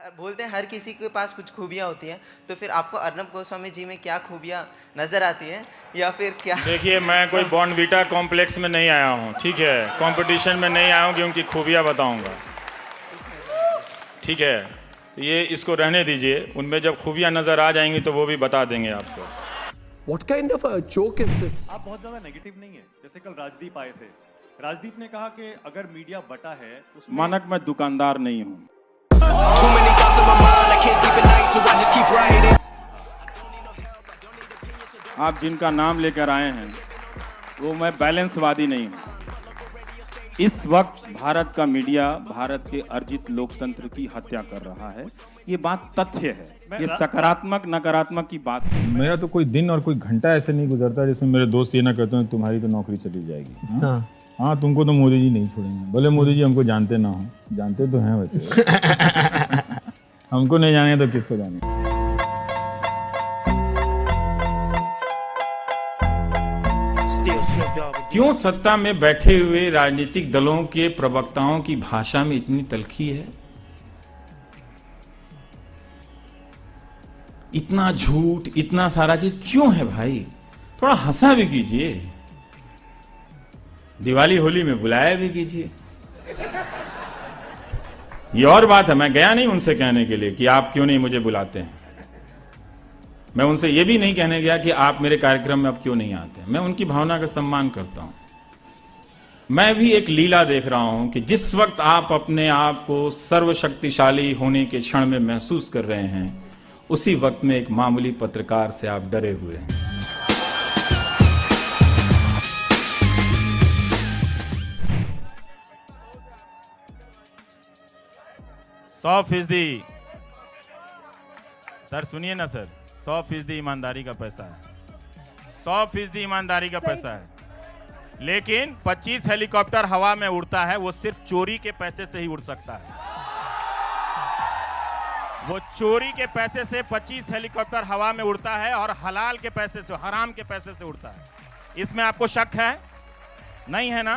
बोलते हैं हर किसी के पास कुछ खूबियाँ होती हैं, तो फिर आपको अर्नब गोस्वामी जी में क्या खूबियाँ नज़र आती हैं या फिर क्या? देखिए, मैं कोई बॉर्नवीटा कॉम्प्लेक्स में नहीं आया हूँ, ठीक है। कंपटीशन में नहीं आया हूँ कि उनकी खूबियाँ बताऊँगा, ठीक है। तो ये इसको रहने दीजिए, उनमें जब खूबियाँ नज़र आ जाएंगी तो वो भी बता देंगे आपको। What kind of a joke is this? आप बहुत ज्यादा नेगेटिव नहीं है। जैसे कल राजदीप आए थे, राजदीप ने कहा कि अगर मीडिया बटा है उसमें मानक मैं दुकानदार नहीं हूँ। Too many thoughts on my mind, I can't sleep at night, so I just keep writing. आप जिनका नाम लेकर आए हैं वो मैं बैलेंसवादी नहीं हूँ। इस वक्त भारत का मीडिया भारत के अर्जित लोकतंत्र की हत्या कर रहा है, ये बात तथ्य है। ये सकारात्मक नकारात्मक की बात नहीं। मेरा तो कोई दिन और कोई घंटा ऐसे नहीं गुजरता जिसमें मेरे दोस्त ये ना कहते हैं तुम्हारी तो नौकरी चली जाएगी। हाँ, तुमको तो मोदी जी नहीं छोड़ेंगे, भले मोदी जी हमको जानते ना हो, जानते तो हैं वैसे। हमको नहीं जाने तो किसको जाने। क्यों सत्ता में बैठे हुए राजनीतिक दलों के प्रवक्ताओं की भाषा में इतनी तलखी है, इतना झूठ, इतना सारा चीज क्यों है भाई? थोड़ा हंसा भी कीजिए, दिवाली होली में बुलाया भी कीजिए। ये और बात है, मैं गया नहीं उनसे कहने के लिए कि आप क्यों नहीं मुझे बुलाते हैं। मैं उनसे ये भी नहीं कहने गया कि आप मेरे कार्यक्रम में अब क्यों नहीं आते। मैं उनकी भावना का सम्मान करता हूं। मैं भी एक लीला देख रहा हूं कि जिस वक्त आप अपने आप को सर्वशक्तिशाली होने के क्षण में महसूस कर रहे हैं, उसी वक्त में एक मामूली पत्रकार से आप डरे हुए हैं। %100 सर, सुनिए ना सर, 100% ईमानदारी का पैसा है, 100% ईमानदारी का पैसा है। लेकिन 25 हेलीकॉप्टर हवा में उड़ता है, वो सिर्फ चोरी के पैसे से ही उड़ सकता है। वो चोरी के पैसे से 25 हेलीकॉप्टर हवा में उड़ता है और हलाल के पैसे से, हराम के पैसे से उड़ता है। इसमें आपको शक है? नहीं है ना?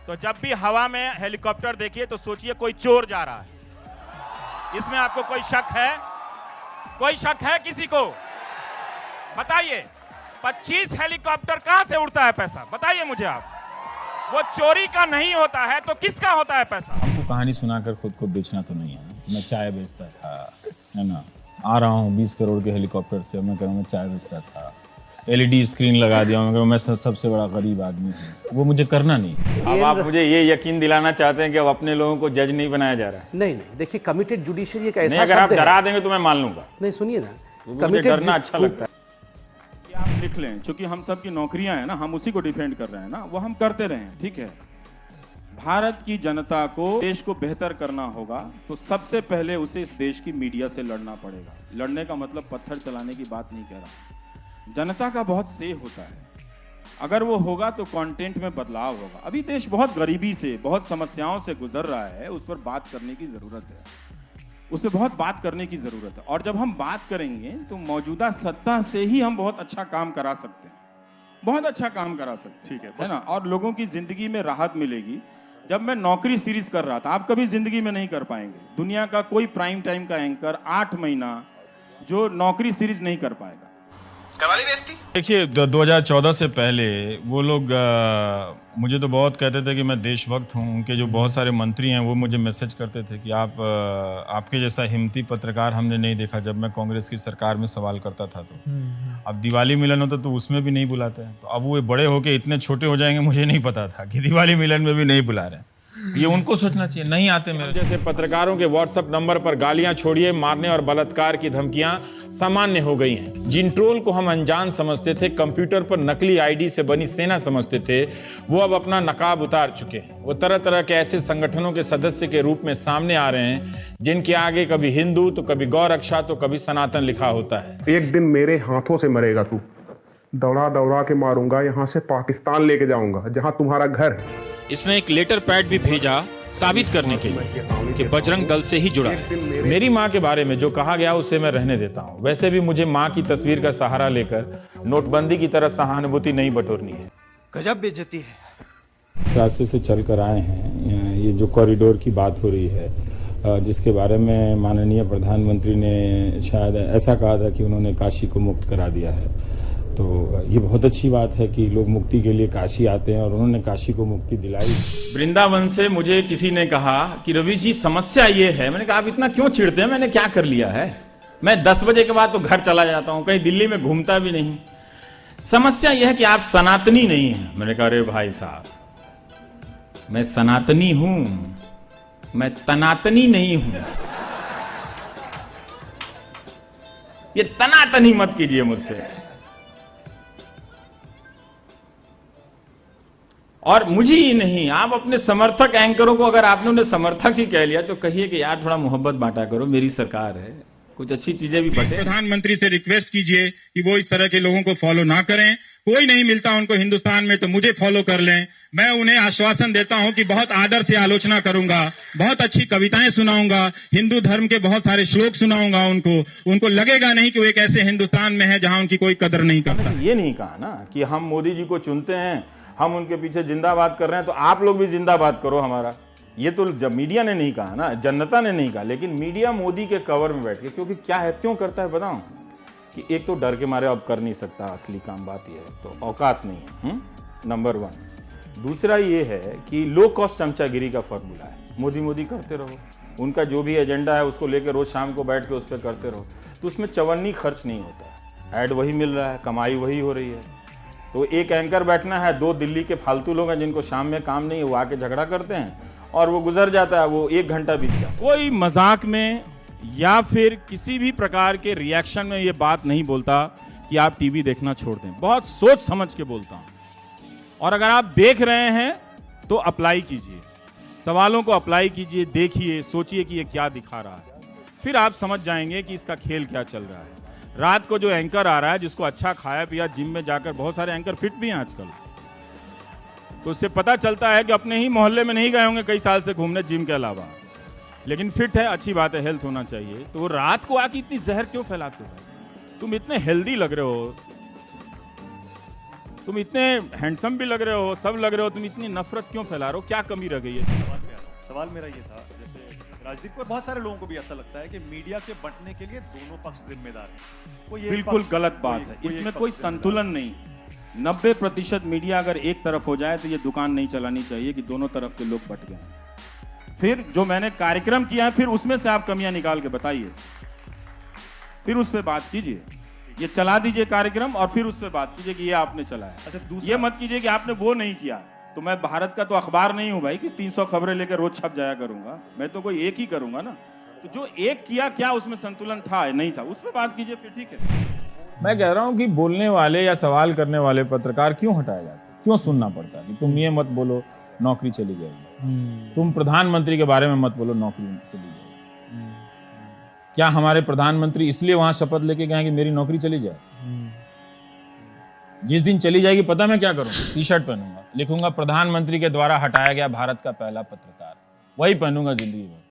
तो जब भी हवा में हेलीकॉप्टर देखिए तो सोचिए कोई चोर जा रहा है। इसमें आपको कोई शक है? कोई शक है किसी को? बताइए, 25 हेलीकॉप्टर कहां से उड़ता है पैसा? बताइए मुझे आप। वो चोरी का नहीं होता है तो किसका होता है पैसा? हमको कहानी सुनाकर खुद को बेचना तो नहीं है। मैं चाय बेचता था, है ना, आ रहा हूँ 20 करोड़ के हेलीकॉप्टर से, मैं कह रहा हूँ मैं चाय बेचता था, LED स्क्रीन लगा दिया हूँ, मैं सबसे बड़ा गरीब आदमी हूँ। वो मुझे करना नहीं। अब आप मुझे ये यकीन दिलाना चाहते हैं कि अब अपने लोगों को जज नहीं बनाया जा रहा है? नहीं, देखिए, कमिटेड जुडिशरी एक ऐसा अगर आप शब्द है। डरा देंगे तो मैं मान लूंगा। नहीं, सुनिए ना, मुझे डरना अच्छा लगता है। आप लिख लें, क्योंकि हम सब की नौकरियां हैं ना, हम उसी को डिफेंड कर रहे हैं ना, वो हम करते रहें, ठीक है। भारत की जनता को, देश को बेहतर करना होगा तो सबसे पहले उसे इस देश की मीडिया से लड़ना पड़ेगा। लड़ने का मतलब पत्थर चलाने की बात नहीं कह रहा। जनता का बहुत से होता है, अगर वो होगा तो कंटेंट में बदलाव होगा। अभी देश बहुत गरीबी से, बहुत समस्याओं से गुजर रहा है, उस पर बात करने की जरूरत है, उस पर बहुत बात करने की जरूरत है। और जब हम बात करेंगे तो मौजूदा सत्ता से ही हम बहुत अच्छा काम करा सकते हैं, बहुत अच्छा काम करा सकते हैं, ठीक है ना। और लोगों की जिंदगी में राहत मिलेगी। जब मैं नौकरी सीरीज कर रहा था, आप कभी जिंदगी में नहीं कर पाएंगे, दुनिया का कोई प्राइम टाइम का एंकर 8 महीना जो नौकरी सीरीज नहीं कर पाएगा। देखिए, 2014 से पहले वो लोग मुझे तो बहुत कहते थे कि मैं देशभक्त हूँ। उनके जो बहुत सारे मंत्री हैं वो मुझे मैसेज करते थे कि आपके जैसा हिम्मती पत्रकार हमने नहीं देखा, जब मैं कांग्रेस की सरकार में सवाल करता था। तो अब दिवाली मिलन होता तो उसमें भी नहीं बुलाते हैं। तो अब वो बड़े होके इतने छोटे हो जाएंगे, मुझे नहीं पता था कि दिवाली मिलन में भी नहीं बुला रहे हैं। ये उनको सोचना चाहिए, नहीं आते मेरे जैसे पत्रकारों के व्हाट्सएप नंबर पर गालियां छोड़िए, मारने और बलात्कार की धमकियां सामान्य हो गई हैं। जिन ट्रोल को हम अनजान समझते थे, कंप्यूटर पर नकली आईडी से बनी सेना समझते थे, वो अब अपना नकाब उतार चुके हैं। वो तरह तरह के ऐसे संगठनों के सदस्य के रूप में सामने आ रहे हैं जिनके आगे कभी हिंदू तो कभी गौ रक्षा तो कभी सनातन लिखा होता है। एक दिन मेरे हाथों से मरेगा तू, दौड़ा दौड़ा के मारूंगा, यहाँ से पाकिस्तान लेके जाऊंगा जहाँ तुम्हारा घर है। इसने एक लेटर पैड भी भेजा साबित करने के लिए कि बजरंग दल से ही जुड़ा है। मेरी माँ के बारे में जो कहा गया उसे मैं रहने देता हूँ। वैसे भी मुझे माँ की तस्वीर का सहारा लेकर नोटबंदी की तरह सहानुभूति नहीं बटोरनी है। गजब बेइज्जती है। इस रास्ते से चल कर आए हैं, ये जो कॉरिडोर की बात हो रही है, जिसके बारे में माननीय प्रधानमंत्री ने शायद ऐसा कहा था कि उन्होंने काशी को मुक्त करा दिया है। तो ये बहुत अच्छी बात है कि लोग मुक्ति के लिए काशी आते हैं और उन्होंने काशी को मुक्ति दिलाई। वृंदावन से मुझे किसी ने कहा कि रवि जी समस्या ये है। मैंने कहा आप इतना क्यों चिढ़ते हैं, मैंने क्या कर लिया है? मैं 10 बजे के बाद तो घर चला जाता हूं, कहीं दिल्ली में घूमता भी नहीं। समस्या यह है कि आप सनातनी नहीं हैं। मैंने कहा अरे भाई साहब, मैं सनातनी हूं, मैं तनातनी नहीं हूं। ये तनातनी मत कीजिए मुझसे। और मुझे ही नहीं, आप अपने समर्थक एंकरों को, अगर आपने उन्हें समर्थक ही कह लिया तो कहिए कि यार थोड़ा मोहब्बत बांटा करो, मेरी सरकार है, कुछ अच्छी चीजें भी बटे। प्रधानमंत्री से रिक्वेस्ट कीजिए कि वो इस तरह के लोगों को फॉलो ना करें। कोई नहीं मिलता उनको हिंदुस्तान में तो मुझे फॉलो कर लें। मैं उन्हें आश्वासन देता हूं कि बहुत आदर से आलोचना करूंगा, बहुत अच्छी कविताएं सुनाऊंगा, हिंदू धर्म के बहुत सारे श्लोक सुनाऊंगा उनको लगेगा नहीं कि वो एक ऐसे हिंदुस्तान में है जहां उनकी कोई कदर नहीं करता। ये नहीं कहा ना कि हम मोदी जी को चुनते हैं, हम उनके पीछे जिंदाबाद कर रहे हैं तो आप लोग भी जिंदाबाद करो हमारा। ये तो जब मीडिया ने नहीं कहा ना, जनता ने नहीं कहा, लेकिन मीडिया मोदी के कवर में बैठ के, क्योंकि क्या है, क्यों करता है बताऊं कि एक तो डर के मारे अब कर नहीं सकता, असली काम बात यह है, तो औकात नहीं है, नंबर 1। दूसरा ये है कि लो कॉस्ट चमचागिरी का फॉर्मूला है, मोदी मोदी करते रहो, उनका जो भी एजेंडा है उसको लेकर रोज शाम को बैठ के उस पर करते रहो, तो उसमें चवन्नी खर्च नहीं होता, ऐड वही मिल रहा है, कमाई वही हो रही है। तो एक एंकर बैठना है, 2 दिल्ली के फालतू लोग हैं जिनको शाम में काम नहीं है, वो आके झगड़ा करते हैं और वो गुजर जाता है, वो 1 घंटा बीत जाता है। कोई मजाक में या फिर किसी भी प्रकार के रिएक्शन में ये बात नहीं बोलता कि आप टीवी देखना छोड़ दें। बहुत सोच समझ के बोलता हूं। और अगर आप देख रहे हैं तो अप्लाई कीजिए, सवालों को अप्लाई कीजिए, देखिए, सोचिए कि ये क्या दिखा रहा है, फिर आप समझ जाएंगे कि इसका खेल क्या चल रहा है। रात को जो एंकर आ रहा है, जिसको अच्छा खाया पिया, जिम में जाकर, बहुत सारे एंकर फिट भी हैं आजकल, तो उससे पता चलता है कि अपने ही मोहल्ले में नहीं गए होंगे कई साल से घूमने जिम के अलावा, लेकिन फिट है, अच्छी बात है, हेल्थ होना चाहिए। तो वो रात को आके इतनी जहर क्यों फैलाते हो? तुम इतने हेल्दी लग रहे हो, तुम इतने हैंडसम भी लग रहे हो, सब लग रहे हो, तुम इतनी नफरत क्यों फैला रहे हो? क्या कमी रह गई है? सवाल मेरा ये था, जैसे राजदीप को और बहुत सारे लोगों को भी ऐसा लगता है कि मीडिया के बंटने के लिए दोनों पक्ष जिम्मेदार हैं। कोई बिल्कुल गलत बात है, इसमें कोई संतुलन नहीं। 90% मीडिया अगर एक तरफ हो जाए तो ये दुकान नहीं चलानी चाहिए कि दोनों तरफ के लोग बट गए। फिर जो मैंने कार्यक्रम किया है, फिर उसमें से आप कमियां निकाल के बताइए, फिर उस पर बात कीजिए। ये चला दीजिए कार्यक्रम और फिर उस पर बात कीजिए कि ये आपने चलाया। अच्छा, ये मत कीजिए कि आपने वो नहीं किया। तो मैं भारत का तो अखबार नहीं हूं भाई कि 300 खबरें लेकर रोज छप जाया करूंगा, मैं तो कोई एक ही करूंगा ना। तो जो एक किया, क्या उसमें संतुलन था नहीं था, उस पर बात कीजिए, फिर ठीक है। मैं कह रहा हूं कि बोलने वाले या सवाल करने वाले पत्रकार क्यों हटाए जाते, क्यों सुनना पड़ता है कि तुम ये मत बोलो नौकरी चली जाएगी, तुम प्रधानमंत्री के बारे में मत बोलो नौकरी चली जाएगी। क्या हमारे प्रधानमंत्री इसलिए वहां शपथ लेके गए कि मेरी नौकरी चली जाए? जिस दिन चली जाएगी पता मैं क्या करूंगा? टी-शर्ट पहनूंगा, लिखूंगा प्रधानमंत्री के द्वारा हटाया गया भारत का पहला पत्रकार, वही पहनूंगा जिंदगी भर।